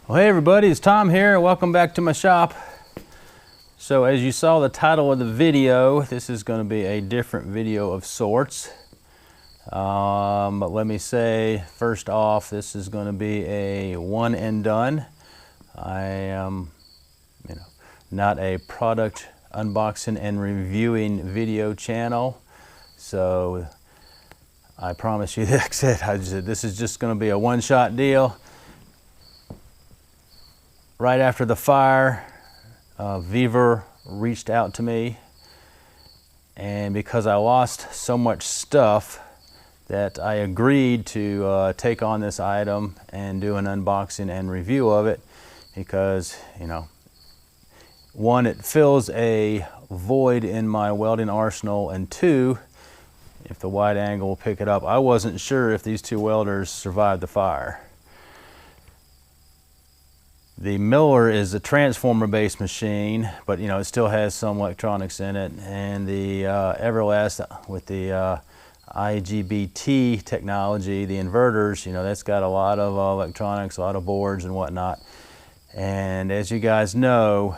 Well, hey everybody, it's Tom here. Welcome back to my shop. So as you saw the title of the video, this is going to be a different video of sorts. But let me say, first off, this is going to be a one and done. I am, not a product unboxing and reviewing video channel. So I promise you, that's it. This is just going to be a one-shot deal. Right after the fire, Vevor reached out to me, and because I lost so much stuff that I agreed to take on this item and do an unboxing and review of it, because one, it fills a void in my welding arsenal, and two, if the wide angle will pick it up, I wasn't sure if these two welders survived the fire. The Miller is a transformer-based machine, but it still has some electronics in it. And the Everlast with the IGBT technology, the inverters, that's got a lot of electronics, a lot of boards and whatnot. And as you guys know,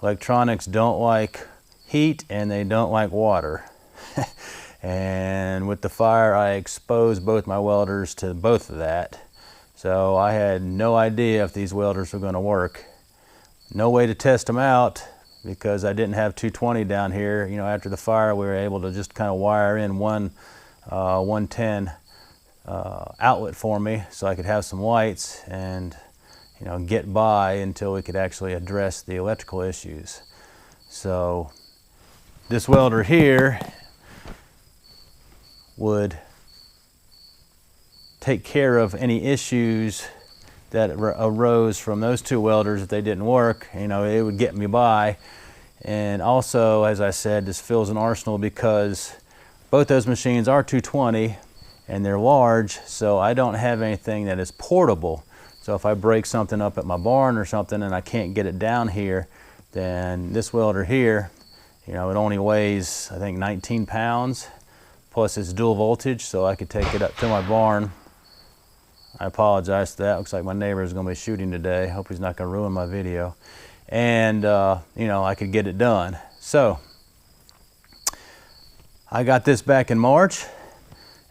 electronics don't like heat and they don't like water. And with the fire, I exposed both my welders to both of that. So I had no idea if these welders were going to work. No way to test them out because I didn't have 220 down here. After the fire, we were able to just kind of wire in one 110 outlet for me so I could have some lights and get by until we could actually address the electrical issues. So this welder here would take care of any issues that arose from those two welders if they didn't work. It would get me by. And also, as I said, this fills an arsenal because both those machines are 220 and they're large, so I don't have anything that is portable. So if I break something up at my barn or something and I can't get it down here, then this welder here, it only weighs, I think, 19 pounds, plus it's dual voltage, so I could take it up to my barn. I apologize for that. Looks like my neighbor is going to be shooting today. Hope he's not going to ruin my video. And, I could get it done. So, I got this back in March.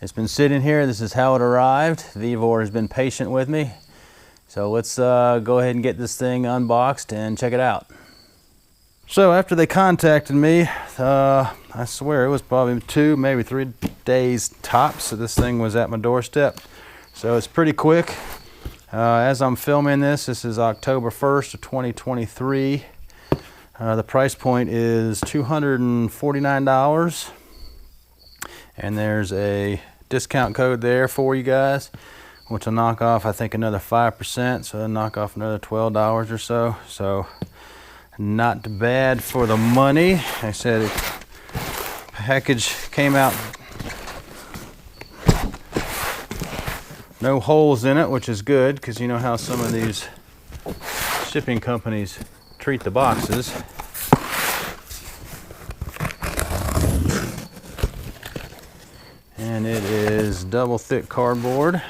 It's been sitting here. This is how it arrived. Vevor has been patient with me. So let's go ahead and get this thing unboxed and check it out. So after they contacted me, I swear it was probably 2, maybe 3 days tops. So this thing was at my doorstep. So it's pretty quick. As I'm filming this, this is October 1st of 2023. The price point is $249. And there's a discount code there for you guys, which will knock off, I think, another 5%. So it'll knock off another $12 or so. So not bad for the money. Like I said, the package came out no holes in it, which is good, because you know how some of these shipping companies treat the boxes. And it is double thick cardboard.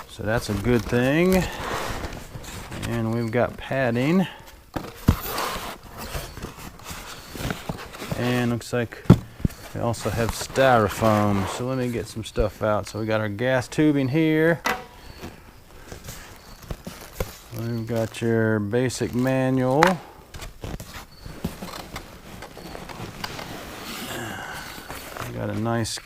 So that's a good thing. And we've got padding. And looks like we also have styrofoam, so let me get some stuff out. So we got our gas tubing here. We've got your basic manual. We got a nice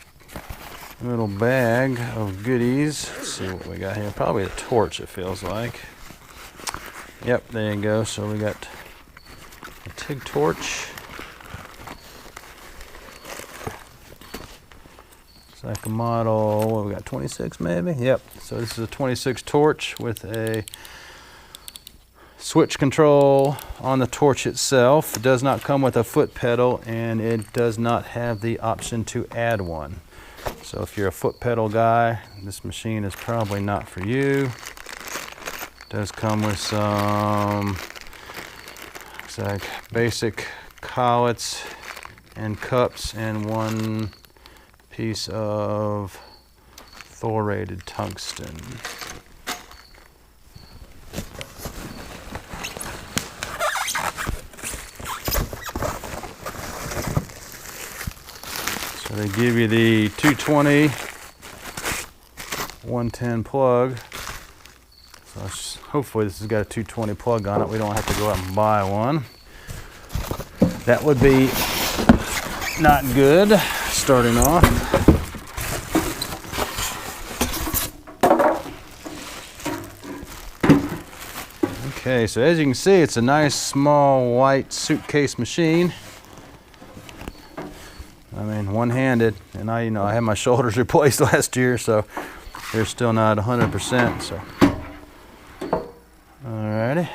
little bag of goodies. Let's see what we got here. Probably a torch, it feels like. Yep, there you go. So we got a TIG torch. It's like a model, what we got, 26 maybe? Yep, so this is a 26 torch with a switch control on the torch itself. It does not come with a foot pedal, and it does not have the option to add one. So if you're a foot pedal guy, this machine is probably not for you. It does come with some, looks like, basic collets and cups and one piece of Thoriated tungsten. So they give you the 220 110 plug. So hopefully this has got a 220 plug on it. We don't have to go out and buy one. That would be not good starting off. Okay, so as you can see, it's a nice small white suitcase machine. I mean, one-handed, and I had my shoulders replaced last year, so they're still not 100%. So, alrighty.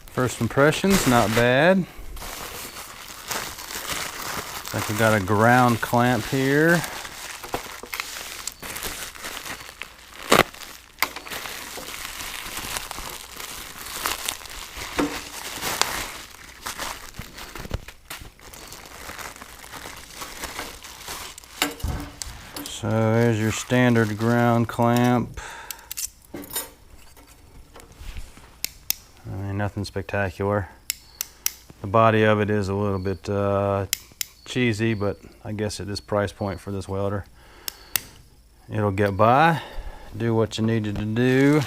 First impressions, not bad. Like we got a ground clamp here. So there's your standard ground clamp. I mean, nothing spectacular. The body of it is a little bit cheesy, but I guess at this price point for this welder, it'll get by, do what you needed to do.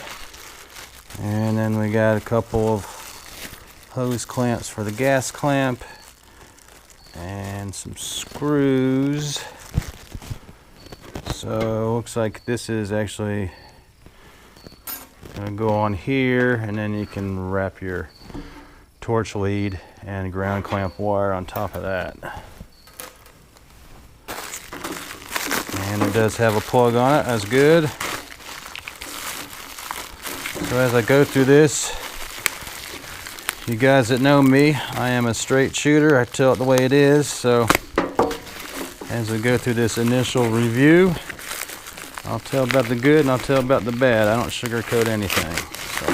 And then we got a couple of hose clamps for the gas clamp and some screws. So looks like this is actually going to go on here, and then you can wrap your torch lead and ground clamp wire on top of that. And it does have a plug on it, that's good. So as I go through this, you guys that know me, I am a straight shooter. I tell it the way it is. So as I go through this initial review, I'll tell about the good and I'll tell about the bad. I don't sugarcoat anything. So.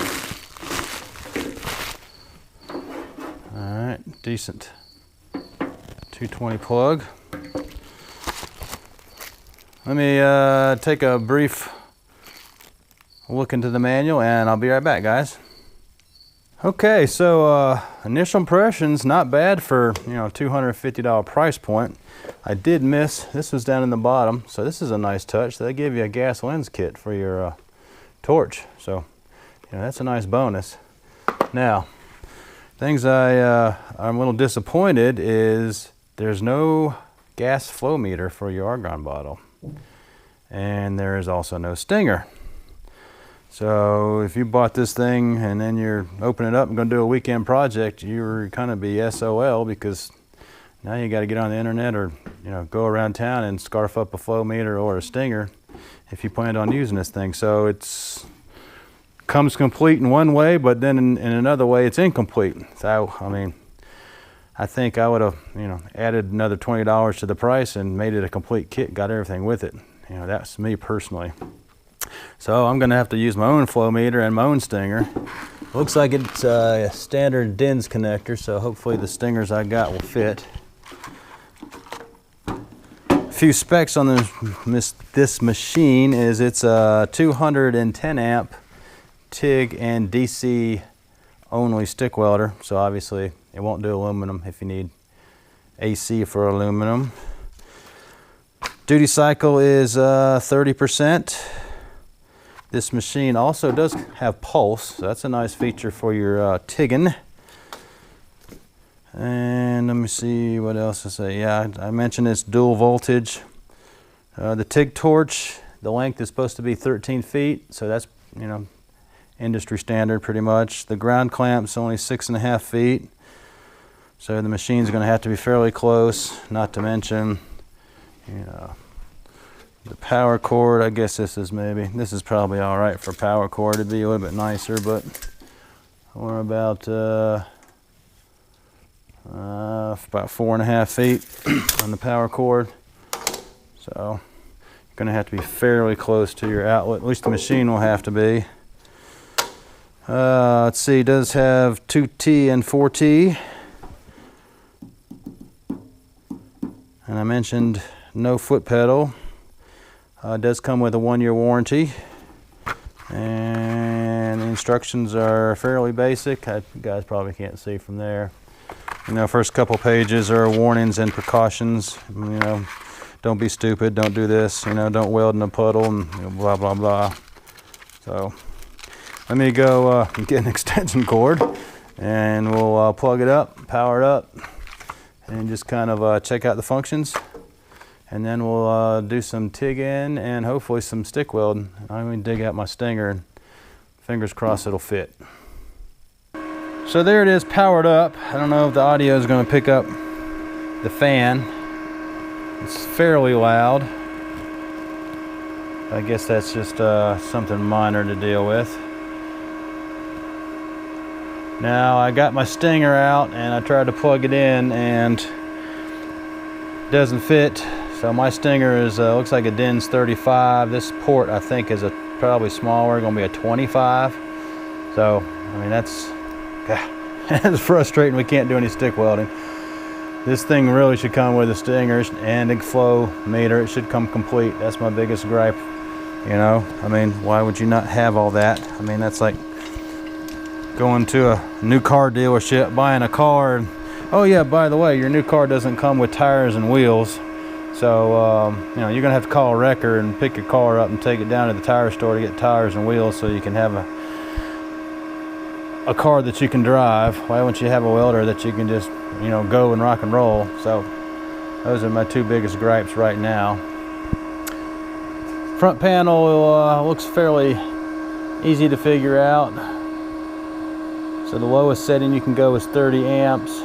Alright, decent 220 plug. Let me take a brief look into the manual and I'll be right back, guys. Okay, so initial impressions, not bad for, $250 price point. I did miss, this was down in the bottom, so this is a nice touch. They give you a gas lens kit for your torch, so that's a nice bonus. Now, things I'm a little disappointed is there's no gas flow meter for your argon bottle, and there is also no stinger. So if you bought this thing and then you're opening it up and going to do a weekend project, you're kind of be SOL, because now you got to get on the internet or go around town and scarf up a flow meter or a stinger if you planned on using this thing. So it's comes complete in one way, but then in another way it's incomplete. So I mean, I think I would have added another $20 to the price and made it a complete kit, got everything with it. That's me personally. So I'm going to have to use my own flow meter and my own stinger. Looks like it's a standard DINS connector, so hopefully the stingers I got will fit. A few specs on this machine is it's a 210 amp TIG and DC only stick welder, so obviously it won't do aluminum if you need AC for aluminum. Duty cycle is 30%. This machine also does have pulse, so that's a nice feature for your TIGging. And let me see what else to say. Yeah, I mentioned it's dual voltage. The TIG torch, the length is supposed to be 13 feet, so that's industry standard pretty much. The ground clamp's only 6.5 feet, so the machine's going to have to be fairly close. Not to mention, the power cord, I guess this is probably all right for power cord. It'd be a little bit nicer, but we're about 4.5 feet on the power cord. So you're going to have to be fairly close to your outlet. At least the machine will have to be. Let's see, it does have 2T and 4T. And I mentioned no foot pedal. It does come with a 1-year warranty, and the instructions are fairly basic. You guys probably can't see from there. You know, first couple pages are warnings and precautions. You know, don't be stupid, don't do this, you know, don't weld in a puddle, and you know, blah blah blah. So let me go get an extension cord, and we'll plug it up, power it up, and just kind of check out the functions. And then we'll do some TIG-in and hopefully some stick welding. I'm going to dig out my stinger, and fingers crossed it'll fit. So there it is, powered up. I don't know if the audio is going to pick up the fan. It's fairly loud. I guess that's just something minor to deal with. Now I got my stinger out and I tried to plug it in and it doesn't fit. So my stinger is looks like a DINS 35. This port I think is probably smaller, going to be a 25. So I mean that's frustrating. We can't do any stick welding. This thing really should come with a stinger and a flow meter. It should come complete. That's my biggest gripe. You know, I mean, why would you not have all that? I mean, that's like going to a new car dealership, buying a car, and oh yeah, by the way, your new car doesn't come with tires and wheels. So, you know, you're going to have to call a wrecker and pick your car up and take it down to the tire store to get tires and wheels so you can have a car that you can drive. Why wouldn't you have a welder that you can just, you know, go and rock and roll? So, those are my two biggest gripes right now. Front panel looks fairly easy to figure out. So the lowest setting you can go is 30 amps.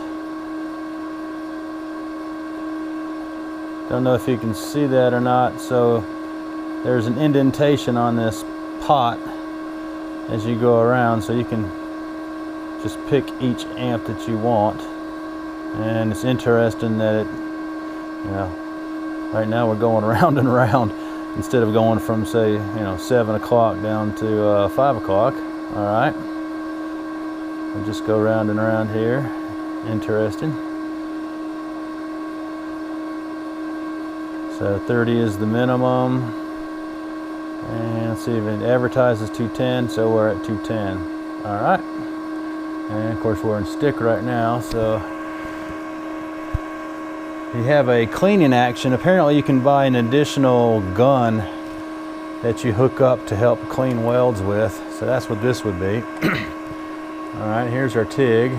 Don't know if you can see that or not. So there's an indentation on this pot as you go around, so you can just pick each amp that you want. And it's interesting that it, you know, right now we're going around and around instead of going from, say, you know, 7 o'clock down to 5 o'clock. All right, we'll just go round and around here. Interesting. So 30 is the minimum, and let's see if it advertises 210, so we're at 210. All right, and of course we're in stick right now, so you have a cleaning action. Apparently you can buy an additional gun that you hook up to help clean welds with, so that's what this would be. All right, here's our TIG.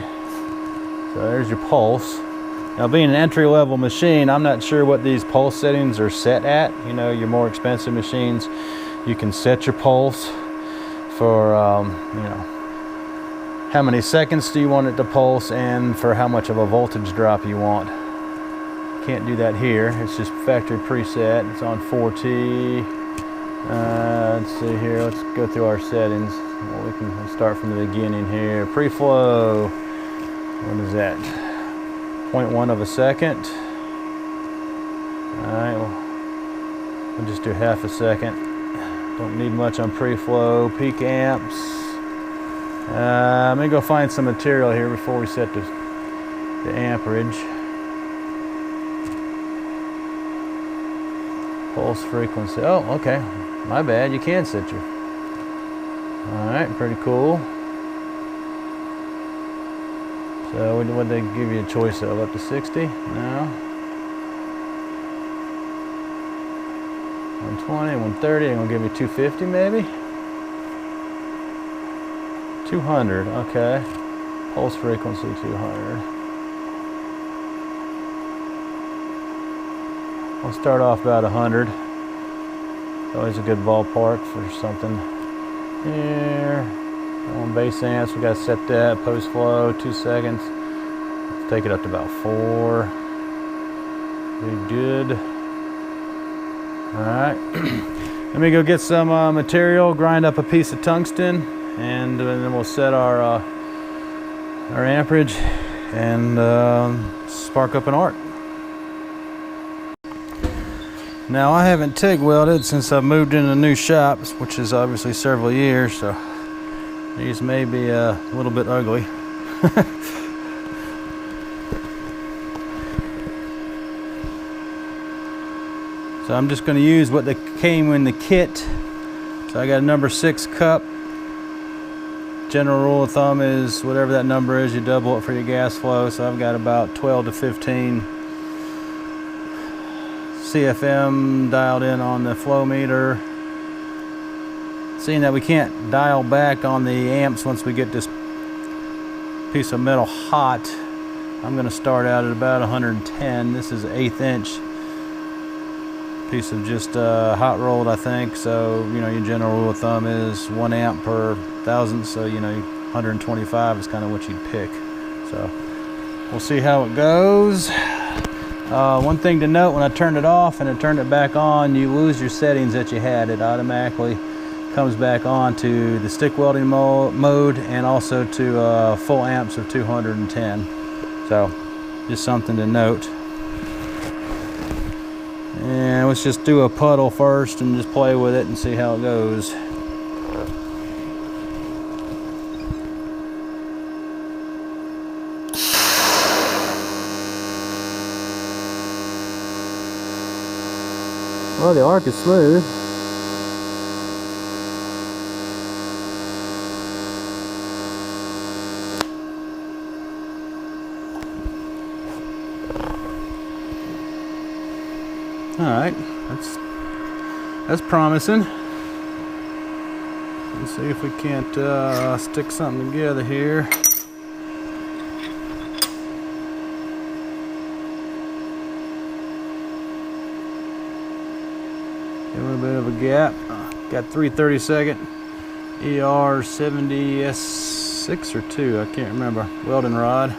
So there's your pulse. Now, being an entry-level machine, I'm not sure what these pulse settings are set at. You know, your more expensive machines, you can set your pulse for, you know, how many seconds do you want it to pulse and for how much of a voltage drop you want. Can't do that here. It's just factory preset. It's on 4T. Let's see here. Let's go through our settings. Well, we can start from the beginning here. Pre-flow. What is that? 0.1 of a second. Alright, we'll just do half a second. Don't need much on pre-flow. Peak amps. Let me go find some material here before we set the amperage. Pulse frequency. Oh, okay. My bad. You can set your. Alright, pretty cool. So what they give you a choice of, up to 60? No. 120, 130, they're gonna give you 250 maybe? 200, okay. Pulse frequency 200. We'll start off about 100. Always a good ballpark for something. Here. On base amps, we got to set that. Post flow, 2 seconds. Let's take it up to about 4. Very good. Alright. Let me go get some material, grind up a piece of tungsten, and then we'll set our amperage and spark up an arc. Now, I haven't TIG welded since I've moved into a new shop, which is obviously several years, so these may be a little bit ugly. So I'm just going to use what came in the kit. So I got a number 6 cup. General rule of thumb is whatever that number is, you double it for your gas flow. So I've got about 12 to 15 CFM dialed in on the flow meter. Seeing that we can't dial back on the amps once we get this piece of metal hot, I'm going to start out at about 110. This is an 1/8 inch piece of just hot rolled, I think. So, you know, your general rule of thumb is 1 amp per 1,000. So, you know, 125 is kind of what you'd pick. So we'll see how it goes. One thing to note, when I turned it off and I turned it back on, you lose your settings that you had. It automatically comes back on to the stick welding mode and also to full amps of 210. So just something to note. And let's just do a puddle first and just play with it and see how it goes. Well, the arc is smooth. All right, that's promising. Let's see if we can't stick something together here. Get a little bit of a gap. Got 3/32 ER 70S6 or 2, I can't remember. Welding rod.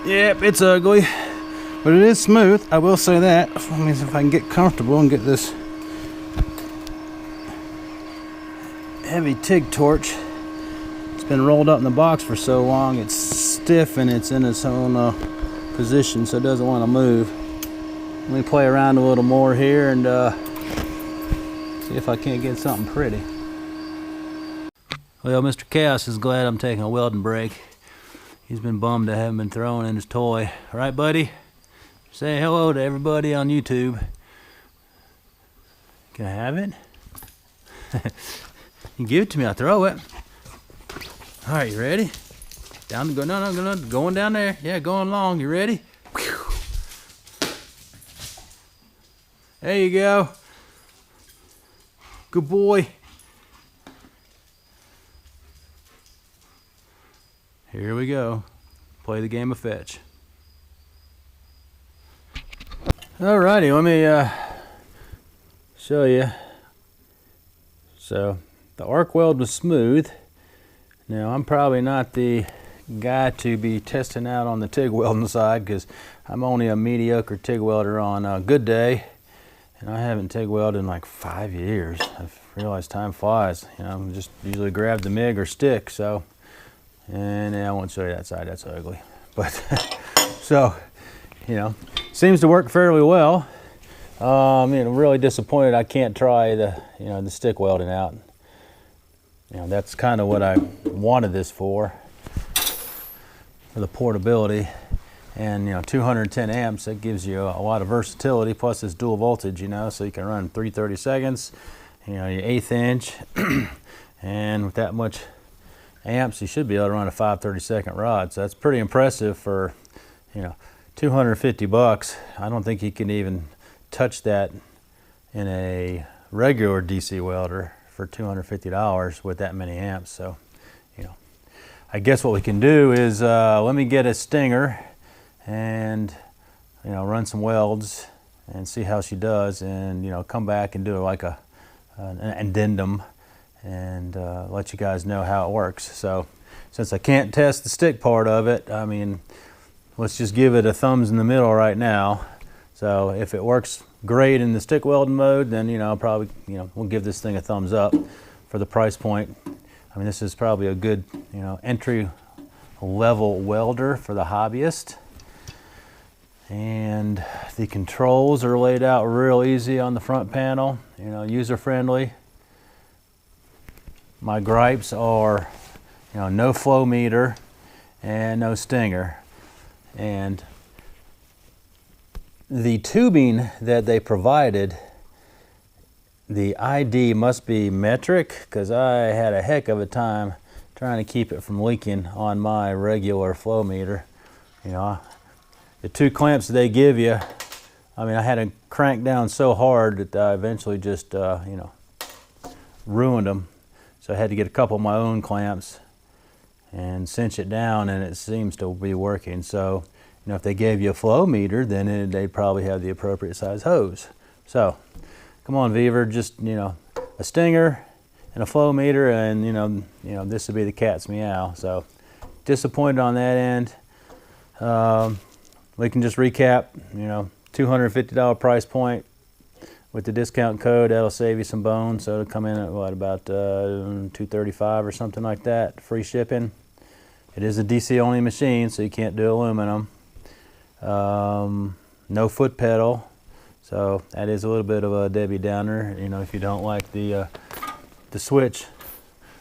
Yep, it's ugly, but it is smooth. I will say that. That means if I can get comfortable and get this heavy TIG torch, it's been rolled up in the box for so long, it's stiff and it's in its own position, so it doesn't want to move. Let me play around a little more here and see if I can't get something pretty. Well, Mr. Chaos is glad I'm taking a welding break. He's been bummed I haven't been throwing in his toy. All right, buddy? Say hello to everybody on YouTube. Can I have it? You give it to me, I'll throw it. All right, you ready? Down, go, no, going down there. Yeah, going long. You ready? Whew. There you go. Good boy. Here we go. Play the game of fetch. Alrighty, let me show you. So the arc weld was smooth. Now I'm probably not the guy to be testing out on the TIG welding side because I'm only a mediocre TIG welder on a good day, and I haven't TIG welded in like 5 years. I've realized time flies. You know, I'm just usually grab the MIG or stick. So. And yeah, I won't show you that side, that's ugly. But, so, you know, seems to work fairly well. You know, really disappointed I can't try the, you know, the stick welding out. You know, that's kind of what I wanted this for the portability. And, you know, 210 amps, that gives you a lot of versatility, plus it's dual voltage, you know, so you can run 3/32, you know, your 1/8 inch, and with that much amps, you should be able to run a 5/32 rod. So that's pretty impressive for, you know, 250 bucks. I don't think you can even touch that in a regular DC welder for $250 with that many amps. So, you know, I guess what we can do is let me get a stinger and run some welds and see how she does, and come back and do like an addendum and let you guys know how it works. So since I can't test the stick part of it, I mean, let's just give it a thumbs in the middle right now. So if it works great in the stick welding mode, then probably we'll give this thing a thumbs up for the price point. I mean, this is probably a good entry level welder for the hobbyist. And the controls are laid out real easy on the front panel, user friendly. My gripes are no flow meter and no stinger. And the tubing that they provided, the ID must be metric, because I had a heck of a time trying to keep it from leaking on my regular flow meter. The 2 clamps that they give you, I mean, I had to crank down so hard that I eventually just ruined them. So I had to get a couple of my own clamps and cinch it down, and it seems to be working. So if they gave you a flow meter, then they'd probably have the appropriate size hose. So come on, Vevor, just a stinger and a flow meter, and this would be the cat's meow. So disappointed on that end. We can just recap, $250 price point. With the discount code, that'll save you some bones. So it'll come in at what, about $235 or something like that, free shipping. It is a DC only machine, so you can't do aluminum. No foot pedal, so that is a little bit of a Debbie Downer. If you don't like the switch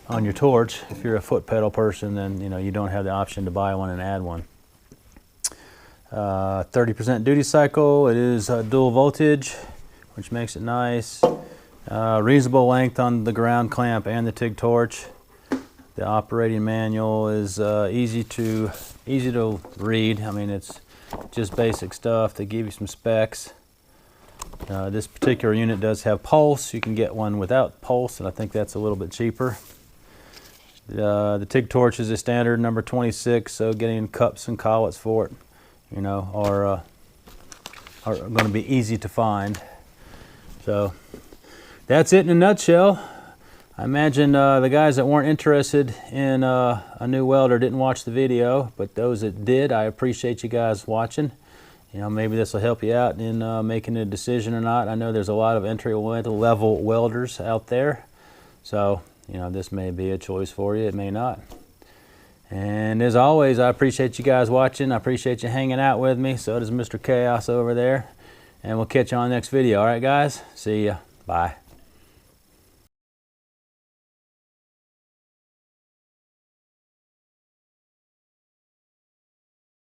on your torch, if you're a foot pedal person, then you don't have the option to buy one and add one. 30% duty cycle. It is dual voltage, which makes it nice. Reasonable length on the ground clamp and the TIG torch. The operating manual is easy to read. I mean, it's just basic stuff. They give you some specs. This particular unit does have pulse. You can get one without pulse, and I think that's a little bit cheaper. The TIG torch is a standard number 26, so getting cups and collets for it are going to be easy to find. So that's it in a nutshell. I imagine the guys that weren't interested in a new welder didn't watch the video, but those that did, I appreciate you guys watching. Maybe this will help you out in making a decision or not. I know there's a lot of entry level welders out there, so this may be a choice for you. It may not. And as always, I appreciate you guys watching. I appreciate you hanging out with me. So does Mr. Chaos over there. And we'll catch you on the next video. All right, guys? See ya. Bye.